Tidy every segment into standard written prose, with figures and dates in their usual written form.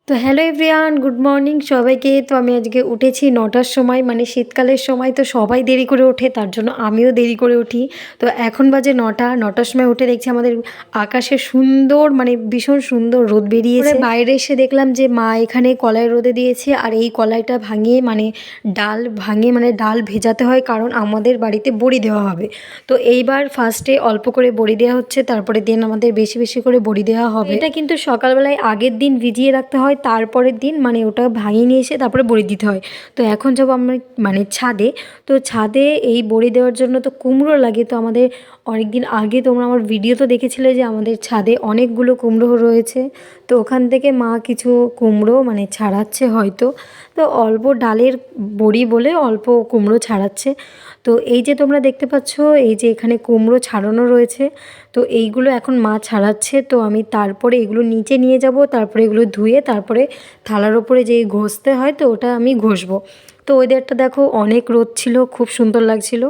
তো hello everyone, good morning সবাইকে। তো আমি আজকে উঠেছি 9টার সময়, মানে শীতকালের সময় তো সবাই দেরি করে ওঠে, তার জন্য আমিও দেরি করে উঠি। তো এখন বাজে 9টার সময় উঠে দেখছি আমাদের আকাশে সুন্দর, মানে ভীষণ সুন্দর রোদ বেরিয়েছে। বাইরে এসে দেখলাম যে মা এখানে কলাই রোদে দিয়েছে, আর এই কলাইটা ভাঙিয়ে মানে ডাল ভেজাতে হয়, কারণ আমাদের বাড়িতে বড়ি দেওয়া হবে। তো এইবার ফার্স্টে অল্প করে বড়ি দেওয়া হচ্ছে, তারপরে দিন আমাদের বেশি বেশি করে বড়ি দেওয়া হবে। এটা কিন্তু সকালবেলায় আগের দিন ভিজিয়ে রাখতে হয়, তারপরের দিন মানে ওটা ভাঙিয়ে নিয়ে এসে তারপরে বড়ি দিতে হয়। তো এখন যাব আমরা মানে ছাদে। তো ছাদে এই বড়ি দেওয়ার জন্য তো কুমড়ো লাগে। তো আমাদের অনেক দিন আগে তোমরা আমার ভিডিও তো দেখেছিলে যে আমাদের ছাদে অনেকগুলো কুমড়ো রয়েছে। তো ওখান থেকে মা কিছু কুমড়ো মানে ছাড়াচ্ছে হয়তো। তো অল্প ডালের বড়ি বলে অল্প কুমড়ো ছাড়াচ্ছে। তো এই যে তোমরা দেখতে পাচ্ছ, এই যে এখানে কুমড়ো ছাড়ানো রয়েছে। তো এইগুলো এখন মা ছাড়াচ্ছে। তো আমি তারপরে এগুলো নিচে নিয়ে যাব, তারপরে এগুলো ধুয়ে তারপরে থালার ওপরে যেই ঘষতে হয় তো ওটা আমি ঘষবো। তো ওয়েদারটা দেখো, অনেক রোদ ছিল, খুব সুন্দর লাগছিল।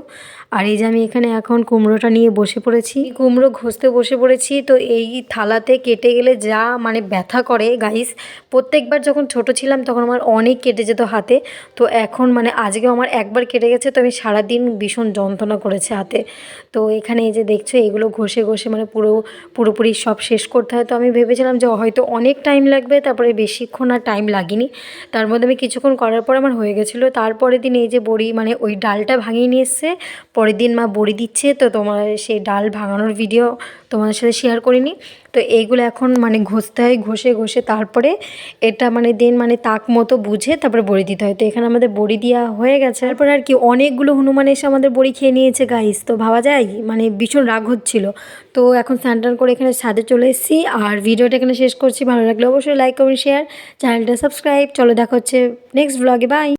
আর এই যে আমি এখানে এখন কুমড়োটা নিয়ে বসে পড়েছি, কুমড়ো ঘষতে বসে পড়েছি। তো এই থালাতে কেটে গেলে যা মানে ব্যথা করে গাইস, প্রত্যেকবার যখন ছোট ছিলাম তখন আমার অনেক কেটে যেত হাতে। তো এখন মানে আজকেও আমার একবার কেটে গেছে, তো আমি সারাদিন ভীষণ যন্ত্রণা করেছে হাতে। তো এখানে এই যে দেখছো এগুলো ঘষে ঘষে মানে পুরোপুরি সব শেষ করতে হয়। তো আমি ভেবেছিলাম যে হয়তো অনেক টাইম লাগবে, তারপরে বেশিক্ষণ আর টাইম লাগেনি। তার মধ্যে আমি কিছুক্ষণ করার পর আমার হয়ে গেছিলো। তারপরের দিন এই যে বড়ি মানে ওই ডালটা ভাঙিয়ে নিয়ে এসছে, পরের দিন মা বড়ি দিচ্ছে। তো তোমার সেই ডাল ভাঙানোর ভিডিও তোমাদের সাথে শেয়ার করিনি। তো এইগুলো এখন মানে ঘষতে হয়, ঘষে ঘষে তারপরে এটা মানে দেন মানে তাক মতো বুঝে তারপরে বড়ি দিতে হয়। তো এখানে আমাদের বড়ি দেওয়া হয়ে গেছে। তারপরে আর কি অনেকগুলো হনুমান এসে আমাদের বড়ি খেয়ে নিয়েছে গাইস। তো ভাবা যায়, মানে ভীষণ রাগ হচ্ছিল। তো এখন স্নান টান করে এখানে ছাদে চলে এসেছি, আর ভিডিওটা এখানে শেষ করছি। ভালো লাগলে অবশ্যই লাইক কমেন্ট শেয়ার, চ্যানেলটা সাবস্ক্রাইব। চলো দেখা হচ্ছে নেক্সট ব্লগে, বাই।